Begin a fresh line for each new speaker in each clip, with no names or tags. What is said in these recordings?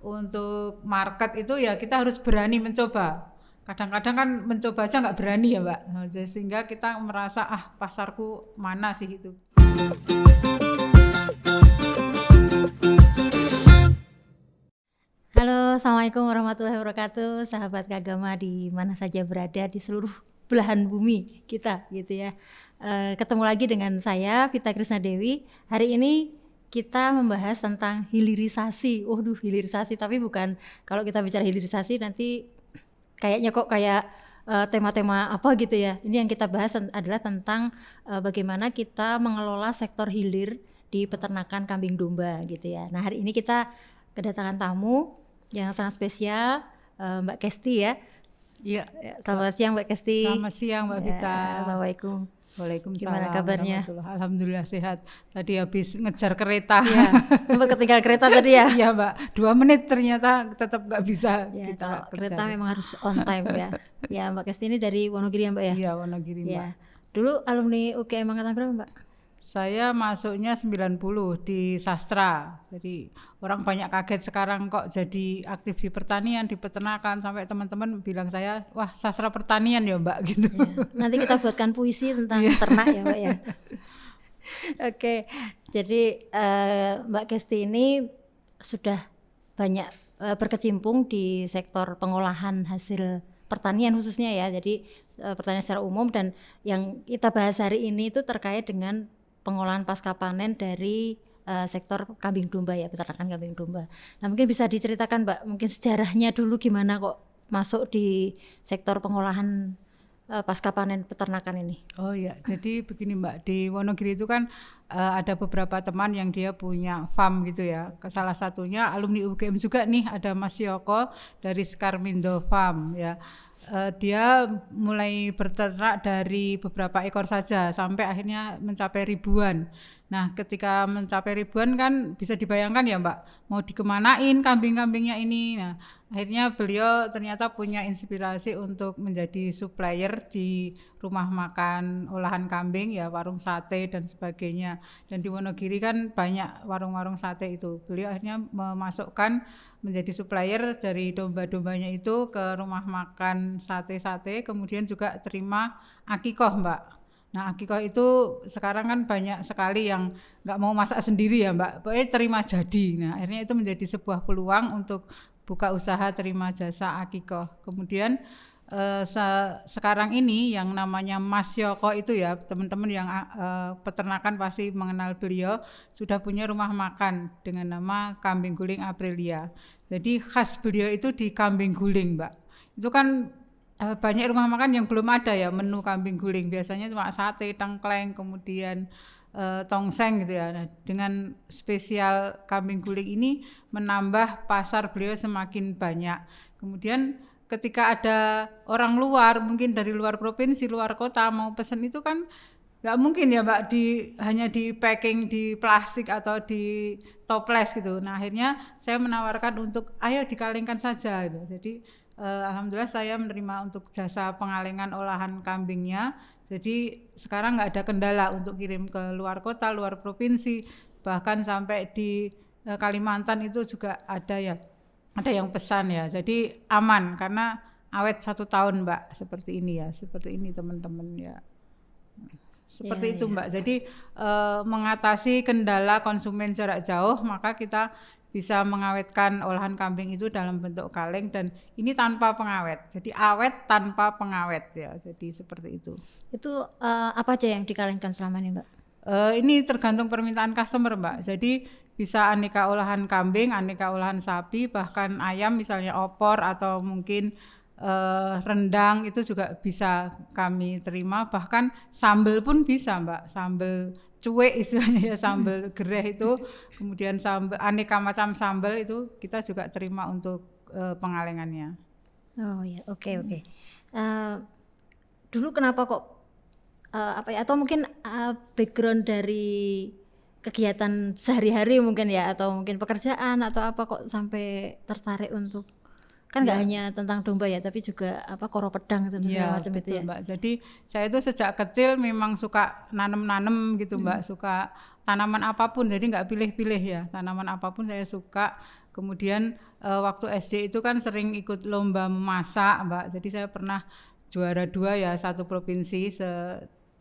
untuk market itu ya kita harus berani mencoba. Kadang-kadang kan mencoba aja nggak berani ya Mbak, sehingga kita merasa pasarku mana sih itu.
Halo, Assalamualaikum warahmatullahi wabarakatuh, sahabat Kagama di mana saja berada di seluruh belahan bumi kita gitu ya. Ketemu lagi dengan saya Vita Krisna Dewi. Hari ini kita membahas tentang hilirisasi. Hilirisasi, tapi bukan, kalau kita bicara hilirisasi nanti kayaknya kok kayak tema-tema apa gitu ya. Ini yang kita bahas adalah tentang bagaimana kita mengelola sektor hilir di peternakan kambing domba gitu ya. Nah, hari ini kita kedatangan tamu yang sangat spesial, Mbak Kesti ya.
Iya.
Selamat siang Mbak Kesti.
Selamat siang Mbak Vita.
Ya, Assalamualaikum.
Waalaikumsalam.
Gimana kabarnya?
Alhamdulillah sehat. Tadi habis ngejar kereta.
Ya, sempat ketinggal kereta tadi ya.
Iya Mbak, 2 menit ternyata tetap nggak bisa
Ya,
kita
kalau
kerja.
kereta memang harus on time ya. Ya, Mbak Kesti ini dari Wonogiri ya Mbak ya?
Iya, Wonogiri Mbak.
Ya. Dulu alumni UGM angkatan berapa Mbak?
Saya masuknya 90 di sastra. Jadi orang banyak kaget sekarang kok jadi aktif di pertanian, di peternakan, sampai teman-teman bilang saya, wah sastra pertanian ya Mbak gitu.
Ya, nanti kita buatkan puisi tentang ternak ya Mbak ya. Oke, jadi Mbak Kesti ini sudah banyak berkecimpung di sektor pengolahan hasil pertanian khususnya ya. Jadi pertanian secara umum, dan yang kita bahas hari ini itu terkait dengan pengolahan pasca panen dari sektor kambing domba ya, peternakan kambing domba. Nah, mungkin bisa diceritakan Mbak, mungkin sejarahnya dulu gimana kok masuk di sektor pengolahan pasca panen peternakan ini.
Oh iya, jadi begini Mbak, di Wonogiri itu kan ada beberapa teman yang dia punya farm gitu ya. Salah satunya alumni UGM juga nih, ada Mas Yoko dari Skarmindo Farm ya. Dia mulai berternak dari beberapa ekor saja sampai akhirnya mencapai ribuan. Nah, ketika mencapai ribuan kan bisa dibayangkan ya Mbak, mau dikemanain kambing-kambingnya ini. Nah, akhirnya beliau ternyata punya inspirasi untuk menjadi supplier di rumah makan olahan kambing ya, warung sate dan sebagainya. Dan di Wonogiri kan banyak warung-warung sate itu. Beliau akhirnya memasukkan menjadi supplier dari domba-dombanya itu ke rumah makan sate-sate, kemudian juga terima akikoh Mbak. Nah, akikoh itu sekarang kan banyak sekali yang nggak mau masak sendiri ya Mbak, pokoknya terima jadi. Nah, akhirnya itu menjadi sebuah peluang untuk buka usaha terima jasa akikoh. Kemudian sekarang ini yang namanya Mas Yoko itu ya, teman-teman yang peternakan pasti mengenal beliau, sudah punya rumah makan dengan nama Kambing Guling Aprilia. Jadi khas beliau itu di kambing guling Mbak. Itu kan banyak rumah makan yang belum ada ya menu kambing guling, biasanya cuma sate, tengkleng, kemudian tongseng gitu ya. Nah, dengan spesial kambing guling ini menambah pasar beliau semakin banyak. Kemudian ketika ada orang luar, mungkin dari luar provinsi, luar kota mau pesen itu kan nggak mungkin ya Mbak, hanya di packing di plastik atau di toples gitu. Nah, akhirnya saya menawarkan untuk ayo dikalengkan saja gitu. Jadi alhamdulillah saya menerima untuk jasa pengalengan olahan kambingnya. Jadi sekarang nggak ada kendala untuk kirim ke luar kota, luar provinsi, bahkan sampai di Kalimantan itu juga ada ya. Ada yang pesan ya, jadi aman karena awet 1 tahun Mbak, seperti ini ya, seperti ini teman-teman ya, seperti itu Mbak. Jadi mengatasi kendala konsumen jarak jauh, maka kita bisa mengawetkan olahan kambing itu dalam bentuk kaleng, dan ini tanpa pengawet, jadi awet tanpa pengawet ya, jadi seperti itu.
Itu apa aja yang dikalengkan selama ini Mbak?
Ini tergantung permintaan customer Mbak, jadi bisa aneka olahan kambing, aneka olahan sapi, bahkan ayam misalnya opor atau mungkin rendang itu juga bisa kami terima, bahkan sambal pun bisa Mbak, sambal cuek istilahnya ya, sambal gereh itu, kemudian sambal aneka macam sambal itu kita juga terima untuk pengalengannya.
Oh ya, oke. Dulu kenapa kok atau mungkin background dari kegiatan sehari-hari mungkin ya, atau mungkin pekerjaan atau apa kok sampai tertarik untuk, kan nggak hanya tentang domba ya, tapi juga koro pedang dan segala macam itu ya
Mbak. Jadi saya itu sejak kecil memang suka nanem gitu Mbak, suka tanaman apapun, jadi nggak pilih-pilih ya, tanaman apapun saya suka. Kemudian waktu SD itu kan sering ikut lomba memasak, Mbak. Jadi saya pernah juara 2 ya, satu provinsi se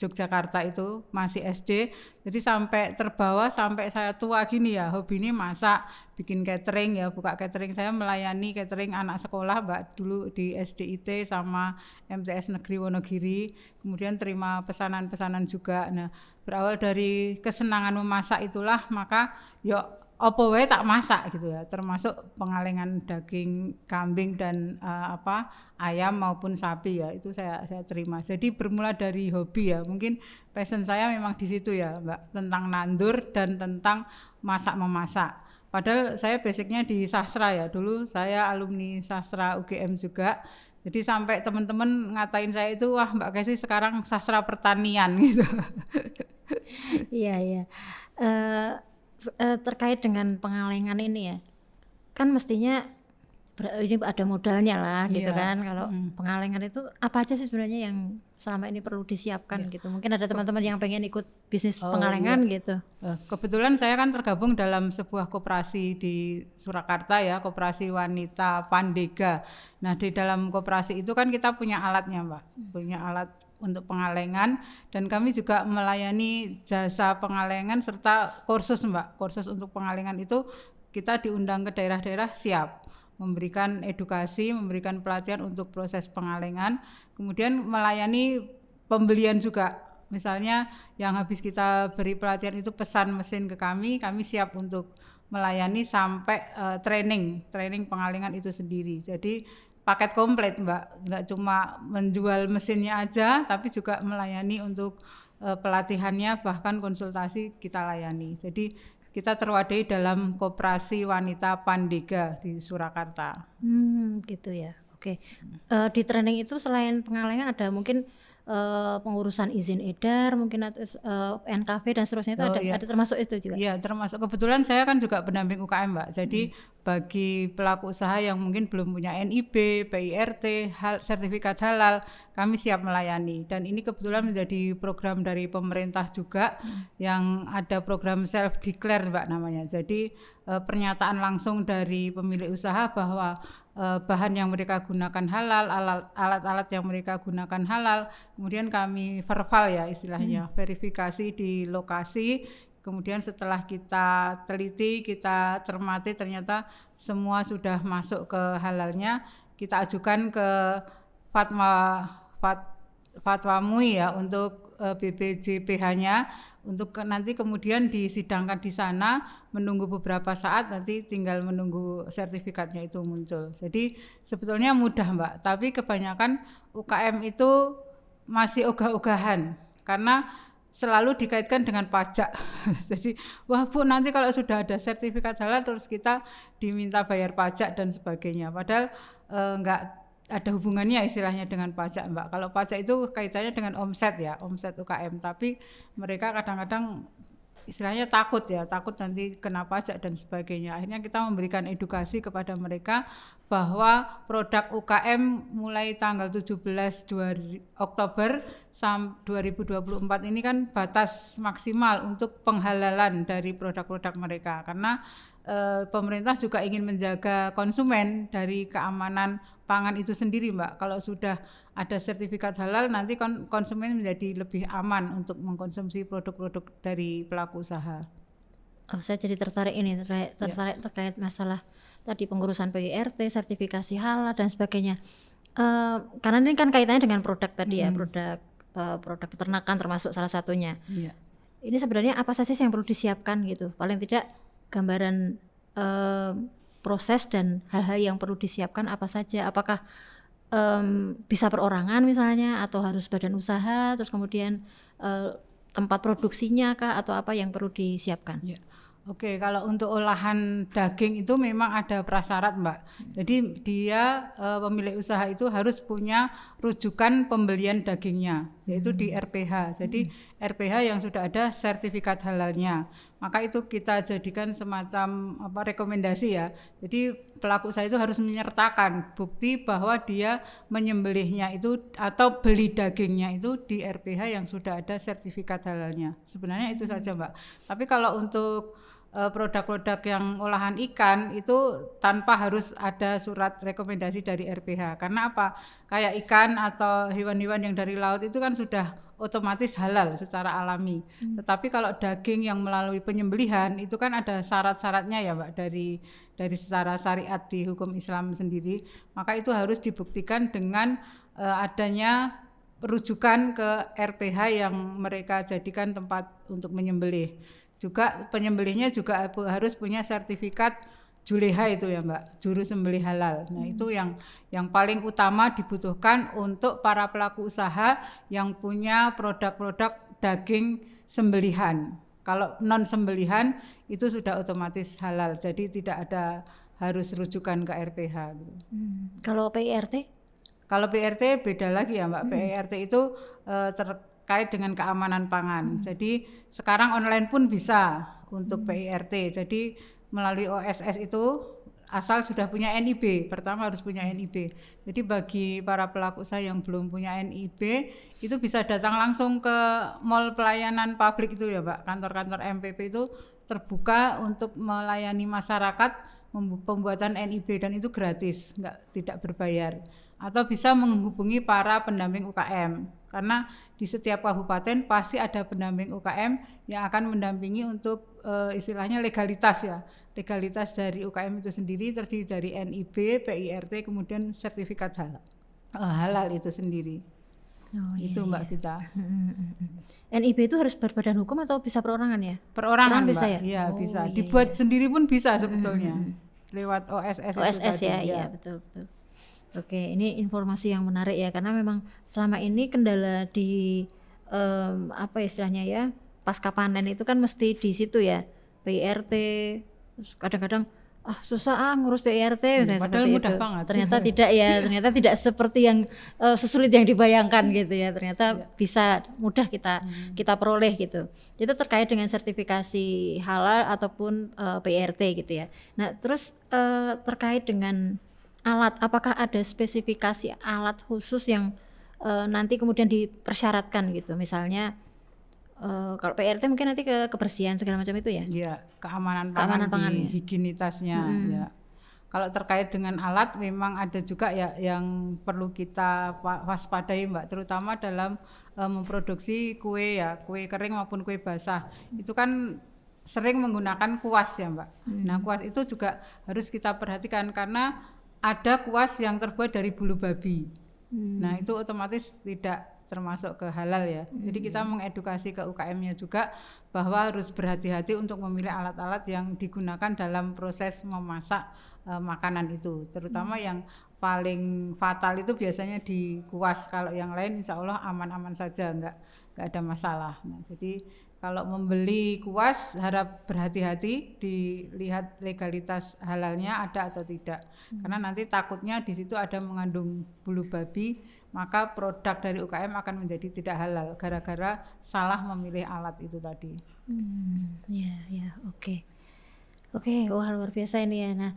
Yogyakarta itu masih SD. Jadi sampai terbawa sampai saya tua gini ya, hobi ini masak, bikin catering ya, buka catering. Saya melayani catering anak sekolah, Mbak, dulu di SDIT sama MTS Negeri Wonogiri. Kemudian terima pesanan-pesanan juga. Nah, berawal dari kesenangan memasak itulah maka yuk opo wae tak masak gitu ya, termasuk pengalengan daging kambing dan ayam maupun sapi ya, itu saya terima. Jadi bermula dari hobi ya, mungkin passion saya memang di situ ya, Mbak, tentang nandur dan tentang masak-memasak. Padahal saya basicnya di sastra ya, dulu saya alumni sastra UGM juga. Jadi sampai teman-teman ngatain saya itu, wah Mbak Kesi sekarang sastra pertanian gitu.
Iya, iya. Terkait dengan pengalengan ini ya, kan mestinya ini ada modalnya lah gitu kan. Kalau pengalengan itu apa aja sih sebenarnya yang selama ini perlu disiapkan gitu? Mungkin ada teman-teman yang pengen ikut bisnis pengalengan gitu.
Kebetulan saya kan tergabung dalam sebuah koperasi di Surakarta ya, Koperasi Wanita Pandega. Nah, di dalam koperasi itu kan kita punya alatnya, Mbak, punya alat untuk pengalengan, dan kami juga melayani jasa pengalengan serta kursus, Mbak. Kursus untuk pengalengan itu kita diundang ke daerah-daerah, siap memberikan edukasi, memberikan pelatihan untuk proses pengalengan, kemudian melayani pembelian juga. Misalnya yang habis kita beri pelatihan itu pesan mesin ke kami siap untuk melayani sampai training pengalengan itu sendiri. Jadi paket komplit, Mbak, nggak cuma menjual mesinnya aja, tapi juga melayani untuk pelatihannya, bahkan konsultasi kita layani. Jadi kita terwadai dalam Koperasi Wanita Pandega di Surakarta.
Gitu ya. Oke. Di training itu selain pengalengan ada mungkin pengurusan izin edar, mungkin NKV dan seterusnya itu ada termasuk itu juga?
Iya, termasuk. Kebetulan saya kan juga pendamping UKM, Mbak. Jadi bagi pelaku usaha yang mungkin belum punya NIB, PIRT, sertifikat halal, kami siap melayani. Dan ini kebetulan menjadi program dari pemerintah juga, yang ada program self declare, Mbak, namanya. Jadi pernyataan langsung dari pemilik usaha bahwa bahan yang mereka gunakan halal, alat-alat yang mereka gunakan halal, kemudian kami verbal ya istilahnya, verifikasi di lokasi, kemudian setelah kita teliti, kita cermati ternyata semua sudah masuk ke halalnya, kita ajukan ke fatwa MUI ya untuk BPJPH-nya, untuk nanti kemudian disidangkan di sana, menunggu beberapa saat, nanti tinggal menunggu sertifikatnya itu muncul. Jadi sebetulnya mudah, Mbak, tapi kebanyakan UKM itu masih ogah-ogahan karena selalu dikaitkan dengan pajak. Jadi wah Bu, nanti kalau sudah ada sertifikat halal terus kita diminta bayar pajak dan sebagainya, padahal enggak ada hubungannya istilahnya dengan pajak, Mbak. Kalau pajak itu kaitannya dengan omset ya, omset UKM, tapi mereka kadang-kadang istilahnya takut nanti kena pajak dan sebagainya. Akhirnya kita memberikan edukasi kepada mereka bahwa produk UKM mulai tanggal 17 Oktober 2024 ini kan batas maksimal untuk penghalalan dari produk-produk mereka, karena pemerintah juga ingin menjaga konsumen dari keamanan pangan itu sendiri, Mbak. Kalau sudah ada sertifikat halal, nanti konsumen menjadi lebih aman untuk mengkonsumsi produk-produk dari pelaku usaha.
Saya jadi tertarik terkait masalah tadi pengurusan PIRT, sertifikasi halal dan sebagainya. Karena ini kan kaitannya dengan produk tadi ya, produk peternakan termasuk salah satunya.
Iya.
Ini sebenarnya apa saja yang perlu disiapkan gitu? Paling tidak gambaran proses dan hal-hal yang perlu disiapkan apa saja? Apakah bisa perorangan misalnya, atau harus badan usaha, terus kemudian tempat produksinya kah, atau apa yang perlu disiapkan?
Ya. Oke, kalau untuk olahan daging itu memang ada prasyarat, Mbak. Jadi dia pemilik usaha itu harus punya rujukan pembelian dagingnya, yaitu di RPH. Jadi RPH yang sudah ada sertifikat halalnya. Maka itu kita jadikan semacam rekomendasi ya. Jadi pelaku usaha itu harus menyertakan bukti bahwa dia menyembelihnya itu atau beli dagingnya itu di RPH yang sudah ada sertifikat halalnya. Sebenarnya itu saja, Mbak. Tapi kalau untuk produk-produk yang olahan ikan itu tanpa harus ada surat rekomendasi dari RPH. Karena apa? Kayak ikan atau hewan-hewan yang dari laut itu kan sudah otomatis halal secara alami. Tetapi kalau daging yang melalui penyembelihan itu kan ada syarat-syaratnya ya Mbak, dari secara syariat di hukum Islam sendiri. Maka itu harus dibuktikan dengan adanya rujukan ke RPH yang mereka jadikan tempat untuk menyembelih. Juga penyembelihnya juga harus punya sertifikat juleha itu ya Mbak, juru sembelih halal. Nah itu yang paling utama dibutuhkan untuk para pelaku usaha yang punya produk-produk daging sembelihan. Kalau non sembelihan itu sudah otomatis halal, jadi tidak ada harus rujukan ke RPH gitu.
Kalau PIRT?
Kalau PIRT beda lagi ya Mbak. PIRT itu terkait dengan keamanan pangan. Jadi sekarang online pun bisa untuk PIRT. Jadi melalui OSS itu asal sudah punya NIB. Pertama harus punya NIB. Jadi bagi para pelaku usaha yang belum punya NIB itu bisa datang langsung ke mall pelayanan publik itu ya Mbak. Kantor-kantor MPP itu terbuka untuk melayani masyarakat pembuatan NIB dan itu gratis, tidak berbayar. Atau bisa menghubungi para pendamping UKM karena di setiap kabupaten pasti ada pendamping UKM yang akan mendampingi untuk istilahnya legalitas ya, legalitas dari UKM itu sendiri terdiri dari NIB, PIRT, kemudian sertifikat halal itu sendiri. Itu Mbak Vita.
NIB itu harus berbadan hukum atau bisa perorangan ya?
Perorangan
bisa
Mbak,
ya?
Iya bisa. Dibuat sendiri pun bisa sebetulnya lewat OSS.
OSS ya, iya betul. Oke, ini informasi yang menarik ya, karena memang selama ini kendala di apa istilahnya ya, pasca panen itu kan mesti di situ ya, PIRT. Kadang-kadang susah ngurus PIRT misalnya seperti
mudah
itu.
banget.
Ternyata tidak ya, ternyata tidak seperti yang sesulit yang dibayangkan gitu ya. Ternyata bisa mudah kita peroleh gitu. Itu terkait dengan sertifikasi halal ataupun PIRT gitu ya. Nah, terus terkait dengan alat, apakah ada spesifikasi alat khusus yang nanti kemudian dipersyaratkan gitu, misalnya kalau PRT mungkin nanti kebersihan segala macam itu ya?
Iya, keamanan pangan
ya?
higienitasnya ya. Kalau terkait dengan alat memang ada juga ya yang perlu kita waspadai Mbak, terutama dalam memproduksi kue ya, kue kering maupun kue basah. Itu kan sering menggunakan kuas ya Mbak. Nah kuas itu juga harus kita perhatikan karena ada kuas yang terbuat dari bulu babi. Nah itu otomatis tidak termasuk ke halal ya. Jadi kita mengedukasi ke UKM-nya juga bahwa harus berhati-hati untuk memilih alat-alat yang digunakan dalam proses memasak makanan itu. Terutama yang paling fatal itu biasanya di kuas. Kalau yang lain insya Allah aman-aman saja, nggak ada masalah. Nah, jadi kalau membeli kuas harap berhati-hati, dilihat legalitas halalnya ada atau tidak. Karena nanti takutnya di situ ada mengandung bulu babi, maka produk dari UKM akan menjadi tidak halal gara-gara salah memilih alat itu tadi.
Ya, oke. Wah luar biasa ini ya. Nah,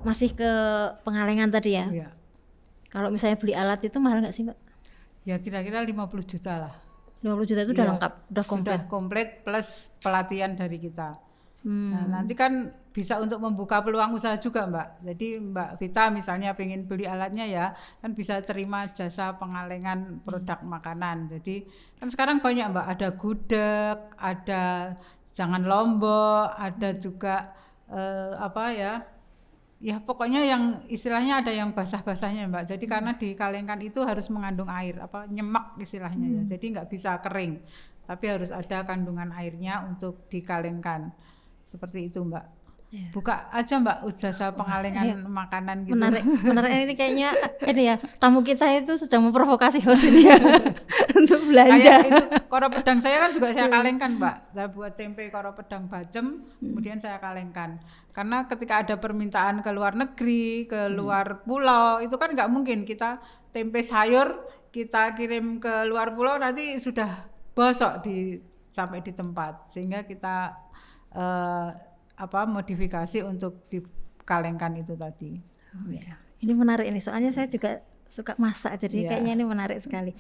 masih ke Pengalengan tadi ya.
Iya.
Kalau misalnya beli alat itu mahal nggak sih Mbak?
Ya kira-kira 50 juta lah.
50 juta itu udah lengkap, udah komplit.
Sudah komplit plus pelatihan dari kita. Nah, nanti kan bisa untuk membuka peluang usaha juga Mbak. Jadi Mbak Vita misalnya pengen beli alatnya ya, kan bisa terima jasa pengalengan produk makanan. Jadi kan sekarang banyak Mbak, ada gudeg, ada jangan lombok, ada juga ya pokoknya yang istilahnya ada yang basah-basahnya Mbak. Jadi karena dikalengkan itu harus mengandung air, nyemak istilahnya ya. Jadi nggak bisa kering, tapi harus ada kandungan airnya untuk dikalengkan. Seperti itu Mbak.
Ya.
Buka aja Mbak jasa pengalengan makanan gitu.
Menarik ini kayaknya ini ya, tamu kita itu sedang memprovokasi host ini ya untuk belanja.
Kayak itu koro pedang saya kan juga saya kalengkan Mbak. Saya buat tempe koro pedang bacem, kemudian saya kalengkan. Karena ketika ada permintaan ke luar negeri, ke luar pulau, itu kan nggak mungkin kita tempe sayur kita kirim ke luar pulau nanti sudah bosok sampai di tempat, sehingga kita modifikasi untuk dikalengkan itu tadi.
Ya. Ini menarik ini, soalnya saya juga suka masak, jadi kayaknya ini menarik sekali.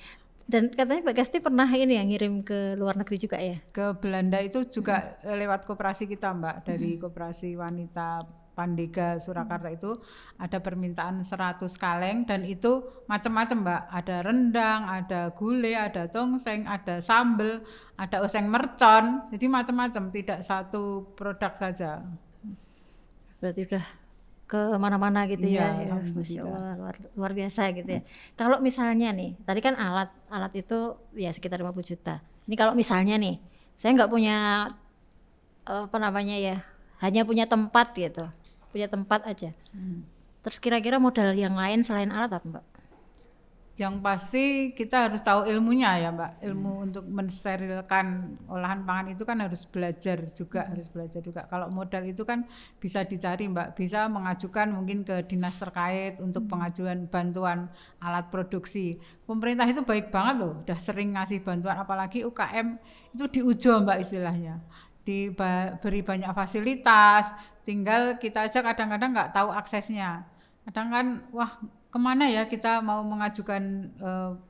Dan katanya Mbak Kesti pernah ini ya ngirim ke luar negeri juga ya?
Ke Belanda itu juga lewat koperasi kita Mbak, dari koperasi wanita Pandega Surakarta itu ada permintaan 100 kaleng dan itu macam-macam Mbak, ada rendang, ada gulai, ada tongseng, ada sambel, ada oseng mercon, jadi macam-macam, tidak satu produk saja.
Berarti udah ke mana-mana gitu
Iya,
ya. Ya,
alhamdulillah.
Masya Allah, luar biasa gitu ya. Kalau misalnya nih, tadi kan alat itu ya sekitar 50 juta. Ini kalau misalnya nih, saya nggak punya apa namanya ya, hanya punya tempat gitu, punya tempat aja. Terus kira-kira modal yang lain selain alat apa Mbak?
Yang pasti kita harus tahu ilmunya ya Mbak, ilmu untuk mensterilkan olahan pangan itu kan harus belajar juga, Kalau modal itu kan bisa dicari Mbak, bisa mengajukan mungkin ke dinas terkait untuk pengajuan bantuan alat produksi. Pemerintah itu baik banget loh, udah sering ngasih bantuan, apalagi UKM itu diujo Mbak istilahnya, diberi banyak fasilitas, tinggal kita aja kadang-kadang nggak tahu aksesnya. Kadang kan wah kemana ya kita mau mengajukan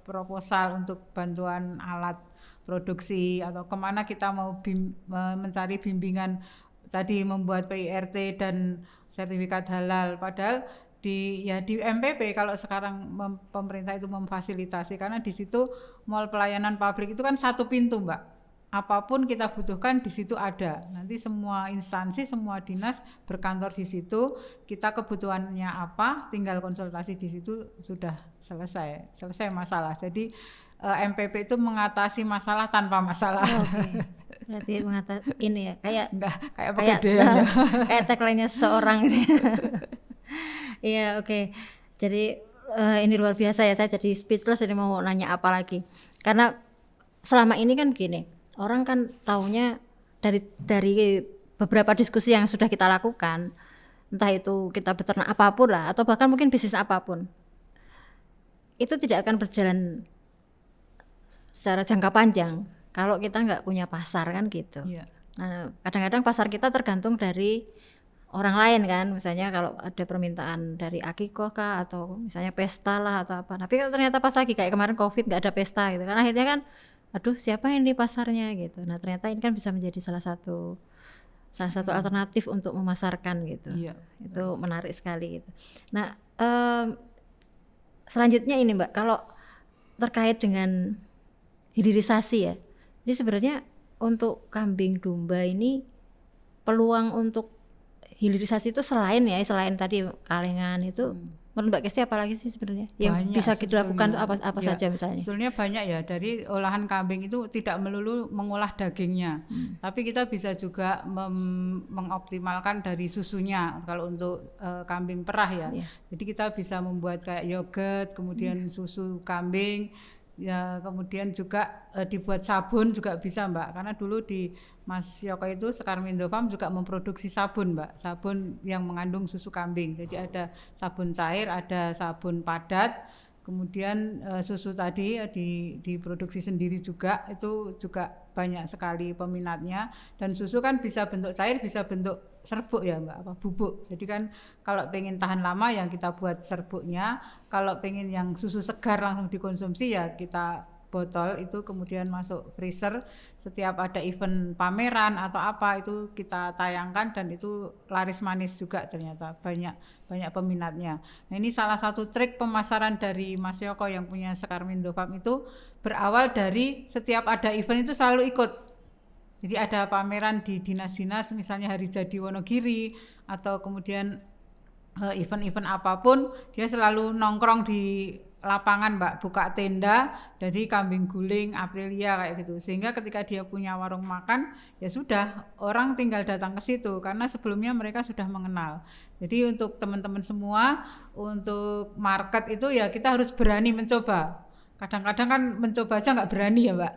proposal untuk bantuan alat produksi, atau kemana kita mau mencari bimbingan tadi membuat PIRT dan sertifikat halal, padahal di MPP kalau sekarang pemerintah itu memfasilitasi, karena di situ mall pelayanan publik itu kan satu pintu Mbak, apapun kita butuhkan di situ ada. Nanti semua instansi, semua dinas berkantor di situ. Kita kebutuhannya apa, tinggal konsultasi di situ, sudah selesai masalah. Jadi MPP itu mengatasi masalah tanpa masalah.
Oke. Berarti mengatasi ini ya, kayak
pegadaian ya.
kayak tagline-nya seseorang. Iya, oke. Jadi ini luar biasa ya, saya jadi speechless, jadi mau nanya apa lagi. Karena selama ini kan begini, orang kan taunya dari beberapa diskusi yang sudah kita lakukan, entah itu kita beternak apapun lah, atau bahkan mungkin bisnis apapun, itu tidak akan berjalan secara jangka panjang kalau kita nggak punya pasar kan gitu.
Iya.
Nah, kadang-kadang pasar kita tergantung dari orang lain kan, misalnya kalau ada permintaan dari akikoh kah, atau misalnya pesta lah atau apa. Tapi kalau ternyata pas lagi kayak kemarin COVID nggak ada pesta gitu kan, akhirnya kan aduh siapa yang di pasarnya gitu. Nah ternyata ini kan bisa menjadi salah satu alternatif untuk memasarkan gitu.
Iya.
Itu menarik sekali gitu. Nah selanjutnya ini Mbak, kalau terkait dengan hilirisasi ya, ini sebenarnya untuk kambing domba ini peluang untuk hilirisasi itu selain tadi kalengan itu, menurut Mbak Kesti apalagi sih sebenarnya yang
Banyak
bisa dilakukan
sebetulnya.
apa saja misalnya?
Sebetulnya banyak ya, dari olahan kambing itu tidak melulu mengolah dagingnya, tapi kita bisa juga mengoptimalkan dari susunya. Kalau untuk kambing perah ya, jadi kita bisa membuat kayak yogurt, kemudian susu kambing, ya kemudian juga dibuat sabun juga bisa Mbak, karena dulu di Mas Yoko itu Sekarmindo Farm juga memproduksi sabun Mbak, sabun yang mengandung susu kambing. Jadi ada sabun cair, ada sabun padat, kemudian susu tadi diproduksi sendiri juga, itu juga banyak sekali peminatnya. Dan susu kan bisa bentuk cair, bisa bentuk serbuk ya Mbak, apa bubuk. Jadi kan kalau pengen tahan lama yang kita buat serbuknya, kalau pengen yang susu segar langsung dikonsumsi ya kita botol itu kemudian masuk freezer. Setiap ada event pameran atau apa itu kita tayangkan, dan itu laris manis juga, ternyata banyak peminatnya. Nah ini salah satu trik pemasaran dari Mas Yoko yang punya Sekarmindo Farm, itu berawal dari setiap ada event itu selalu ikut. Jadi ada pameran di dinas-dinas, misalnya Hari Jadi Wonogiri, atau kemudian event-event apapun, dia selalu nongkrong di lapangan Mbak, buka tenda dari kambing guling, Aprilia kayak gitu. Sehingga ketika dia punya warung makan, ya sudah, orang tinggal datang ke situ karena sebelumnya mereka sudah mengenal. Jadi untuk teman-teman semua, untuk market itu ya kita harus berani mencoba. Kadang-kadang kan mencoba aja nggak berani ya Mbak,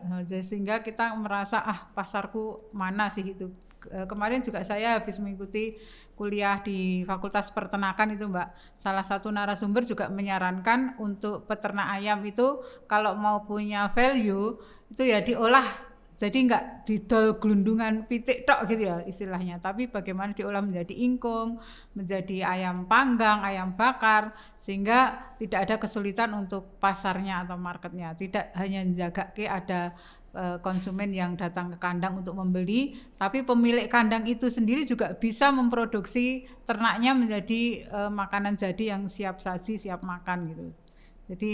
sehingga kita merasa pasarku mana sih itu. Kemarin juga saya habis mengikuti kuliah di Fakultas Peternakan itu Mbak, salah satu narasumber juga menyarankan untuk peternak ayam itu kalau mau punya value itu ya diolah Jadi nggak didol gelundungan pitik tok gitu ya istilahnya, tapi bagaimana diolah menjadi ingkung, menjadi ayam panggang, ayam bakar, sehingga tidak ada kesulitan untuk pasarnya atau marketnya. Tidak hanya menjaga ada konsumen yang datang ke kandang untuk membeli, tapi pemilik kandang itu sendiri juga bisa memproduksi ternaknya menjadi makanan jadi yang siap saji, siap makan gitu. Jadi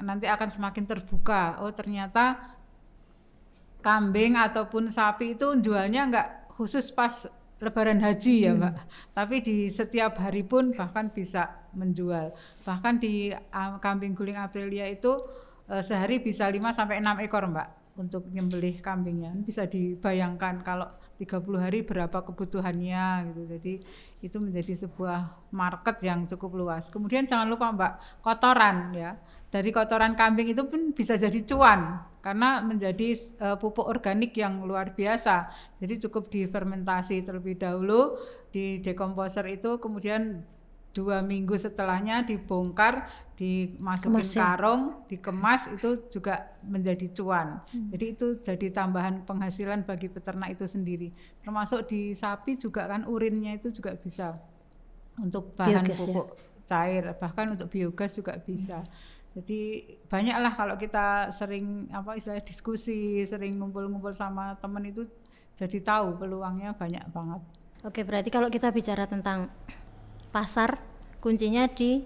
nanti akan semakin terbuka. Oh ternyata kambing ataupun sapi itu jualnya nggak khusus pas Lebaran Haji ya Mbak, tapi di setiap hari pun bahkan bisa menjual. Bahkan di kambing guling Aprilia itu sehari bisa 5 sampai 6 ekor Mbak untuk nyembelih kambingnya. Bisa dibayangkan kalau 30 hari berapa kebutuhannya gitu. Jadi itu menjadi sebuah market yang cukup luas. Kemudian jangan lupa Mbak, kotoran ya. Dari kotoran kambing itu pun bisa jadi cuan karena menjadi pupuk organik yang luar biasa. Jadi cukup difermentasi terlebih dahulu di dekomposer itu, kemudian 2 minggu setelahnya dibongkar, dimasukin karung, dikemas, itu juga menjadi cuan. Jadi itu jadi tambahan penghasilan bagi peternak itu sendiri. Termasuk di sapi juga kan urinnya itu juga bisa untuk bahan biogas, pupuk cair, bahkan untuk biogas juga bisa. Jadi banyaklah kalau kita sering istilahnya diskusi, sering ngumpul-ngumpul sama teman itu jadi tahu peluangnya banyak banget.
Oke, berarti kalau kita bicara tentang pasar, kuncinya di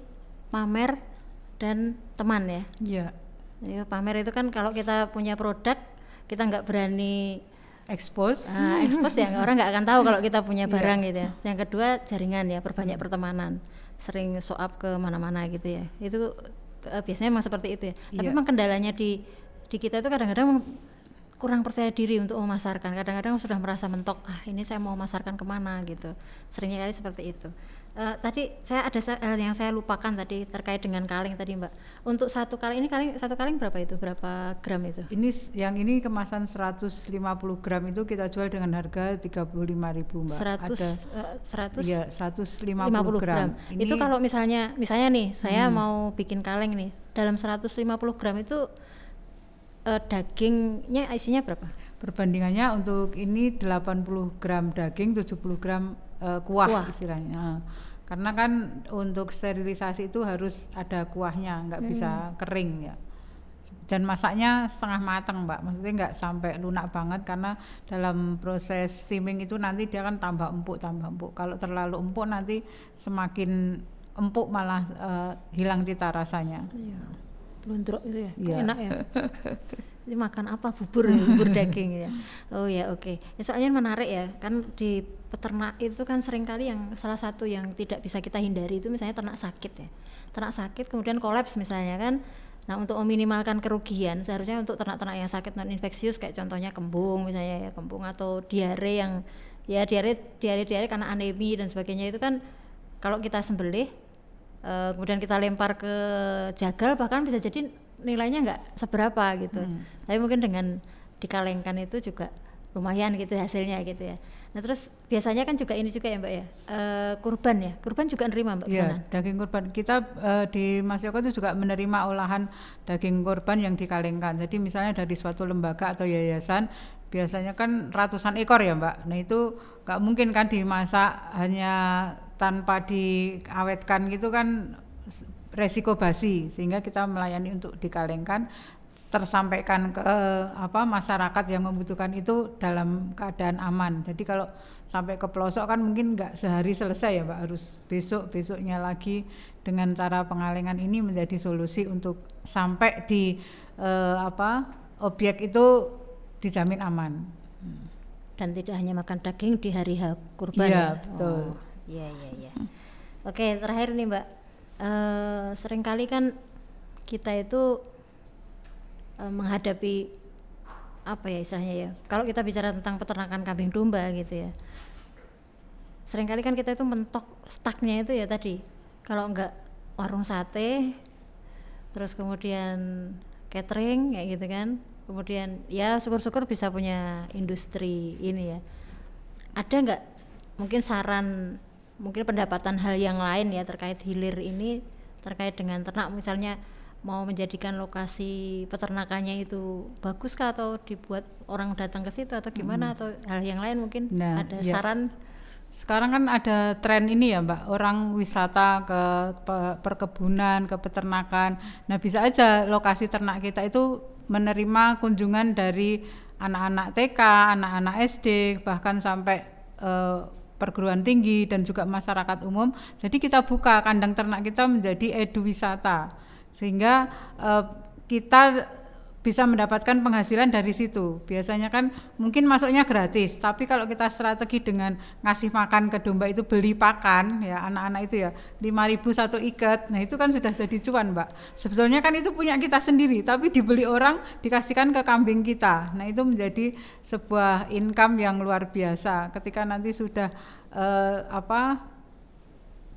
pamer dan teman ya.
Iya.
Ya, pamer itu kan kalau kita punya produk, kita nggak berani
expose
ya, orang nggak akan tahu kalau kita punya barang gitu ya. Yang kedua jaringan ya, perbanyak pertemanan, sering show up ke mana-mana gitu ya. Itu biasanya memang seperti itu ya. Tapi memang kendalanya di kita itu kadang-kadang kurang percaya diri untuk memasarkan. Kadang-kadang sudah merasa mentok, ini saya mau masarkan kemana gitu. Seringnya kali seperti itu. Tadi saya ada hal yang saya lupakan tadi terkait dengan kaleng tadi Mbak. Untuk satu kaleng berapa itu? Berapa gram itu?
Ini kemasan 150 gram itu kita jual dengan harga 35.000 Mbak. 150 gram.
Itu kalau misalnya nih saya mau bikin kaleng nih, dalam 150 gram itu dagingnya isinya berapa?
Perbandingannya untuk ini 80 gram daging, 70 gram kuah istilahnya. Karena kan untuk sterilisasi itu harus ada kuahnya, nggak bisa kering ya. Dan masaknya setengah matang Mbak, maksudnya nggak sampai lunak banget, karena dalam proses steaming itu nanti dia kan tambah empuk. Kalau terlalu empuk nanti semakin empuk malah hilang cita rasanya.
Iya. Blundrok itu ya,
enak
ya. Ini makan apa? Bubur daging ya. Oh ya, oke. Ya, soalnya menarik ya, kan di peternak itu kan seringkali yang salah satu yang tidak bisa kita hindari itu misalnya ternak sakit ya. Ternak sakit kemudian kolaps misalnya kan. Nah, untuk meminimalkan kerugian seharusnya untuk ternak-ternak yang sakit non infeksius kayak contohnya kembung misalnya ya, kembung atau diare yang ya diare karena anemi dan sebagainya, itu kan kalau kita sembelih kemudian kita lempar ke jagal bahkan bisa jadi nilainya nggak seberapa gitu. Tapi mungkin dengan dikalengkan itu juga lumayan gitu hasilnya gitu ya. Nah terus biasanya kan juga ini juga ya Mbak ya, kurban juga nerima Mbak pesanan?
Iya, daging kurban kita di Mas Yoko itu juga menerima olahan daging kurban yang dikalengkan. Jadi misalnya dari suatu lembaga atau yayasan biasanya kan ratusan ekor ya Mbak. Nah itu nggak mungkin kan dimasak hanya tanpa diawetkan gitu kan, resiko basi, sehingga kita melayani untuk dikalengkan, tersampaikan ke masyarakat yang membutuhkan itu dalam keadaan aman. Jadi kalau sampai ke pelosok kan mungkin nggak sehari selesai ya Mbak, harus besoknya lagi. Dengan cara pengalengan ini menjadi solusi untuk sampai di objek itu dijamin aman.
Dan tidak hanya makan daging di hari kurban.
Iya, betul.
Iya. Oke, terakhir nih Mbak. Seringkali kan kita itu menghadapi apa ya istilahnya ya, kalau kita bicara tentang peternakan kambing domba gitu ya, seringkali kan kita itu mentok stucknya itu ya tadi, kalau enggak warung sate, terus kemudian catering kayak gitu kan, kemudian ya syukur-syukur bisa punya industri ini ya. Ada enggak mungkin saran, mungkin pendapatan hal yang lain ya terkait hilir ini, terkait dengan ternak misalnya mau menjadikan lokasi peternakannya itu bagus kah, atau dibuat orang datang ke situ atau gimana, atau hal yang lain mungkin
Nah,
ada
ya.
saran?
Sekarang kan ada tren ini ya Mbak, orang wisata ke perkebunan, ke peternakan. Nah bisa aja lokasi ternak kita itu menerima kunjungan dari anak-anak TK, anak-anak SD, bahkan sampai perguruan tinggi dan juga masyarakat umum. Jadi kita buka kandang ternak kita menjadi eduwisata, sehingga kita bisa mendapatkan penghasilan dari situ. Biasanya kan mungkin masuknya gratis, tapi kalau kita strategi dengan ngasih makan ke domba itu, beli pakan ya anak-anak itu ya 5.000 satu ikat, nah itu kan sudah jadi cuan Mbak. Sebetulnya kan itu punya kita sendiri, tapi dibeli orang, dikasihkan ke kambing kita. Nah itu menjadi sebuah income yang luar biasa ketika nanti sudah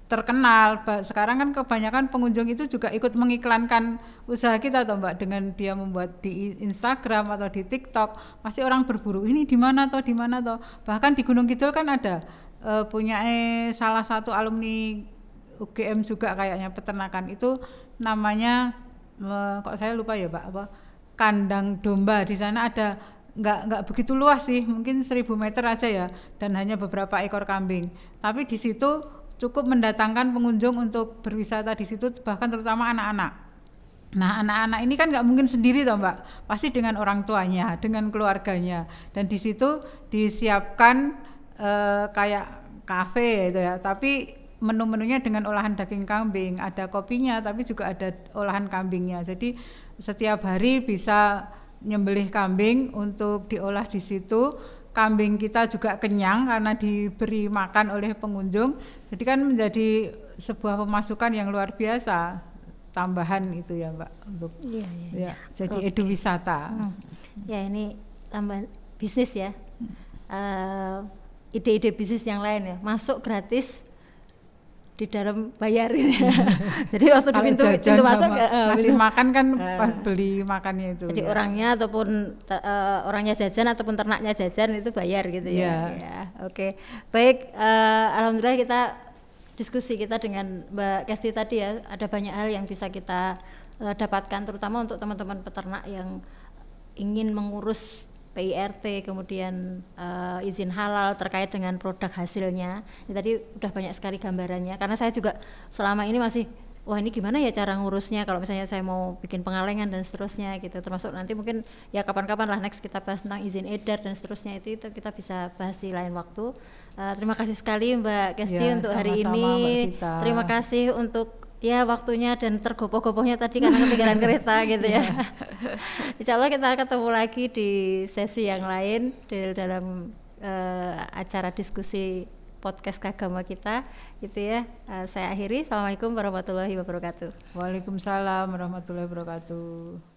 terkenal. Sekarang kan kebanyakan pengunjung itu juga ikut mengiklankan usaha kita toh Mbak, dengan dia membuat di Instagram atau di TikTok, pasti orang berburu ini di mana toh, di mana toh. Bahkan di Gunung Kidul kan ada punya salah satu alumni UGM juga kayaknya peternakan, itu namanya kok saya lupa ya Mbak, apa kandang domba. Di sana ada nggak begitu luas sih, mungkin 1.000 meter aja ya, dan hanya beberapa ekor kambing, tapi di situ cukup mendatangkan pengunjung untuk berwisata di situ, bahkan terutama anak-anak. Nah anak-anak ini kan nggak mungkin sendiri toh Mbak, pasti dengan orang tuanya, dengan keluarganya, dan di situ disiapkan kayak kafe itu ya, tapi menu-menunya dengan olahan daging kambing, ada kopinya tapi juga ada olahan kambingnya. Jadi setiap hari bisa nyembelih kambing untuk diolah di situ. Kambing kita juga kenyang karena diberi makan oleh pengunjung, jadi kan menjadi sebuah pemasukan yang luar biasa, tambahan itu ya Mbak, untuk ya, jadi eduwisata.
Ya ini tambah bisnis ya, ide-ide bisnis yang lain ya, masuk gratis, di dalam bayar gitu ya. Jadi waktu di pintu masuk
ngasih makan kan pas beli makannya itu.
Jadi
ya.
orangnya ataupun orangnya jajan ataupun ternaknya jajan itu bayar gitu ya. Ya, oke. Baik, alhamdulillah kita diskusi kita dengan Mbak Kesti tadi ya, ada banyak hal yang bisa kita dapatkan, terutama untuk teman-teman peternak yang ingin mengurus PIRT, kemudian izin halal terkait dengan produk hasilnya. Ini tadi udah banyak sekali gambarannya, karena saya juga selama ini masih, wah ini gimana ya cara ngurusnya kalau misalnya saya mau bikin pengalengan dan seterusnya gitu, termasuk nanti mungkin ya kapan-kapan lah next kita bahas tentang izin edar dan seterusnya, itu kita bisa bahas di lain waktu. Terima kasih sekali Mbak Kesti
Ya,
untuk hari
sama-sama,
ini.
Mbak Vita.
Terima kasih untuk ya waktunya dan tergopoh-gopohnya tadi karena ketinggalan kereta gitu ya. Insya Allah kita ketemu lagi di sesi yang lain dalam acara diskusi podcast Kagama kita gitu ya. Saya akhiri. Assalamualaikum warahmatullahi wabarakatuh.
Waalaikumsalam warahmatullahi wabarakatuh.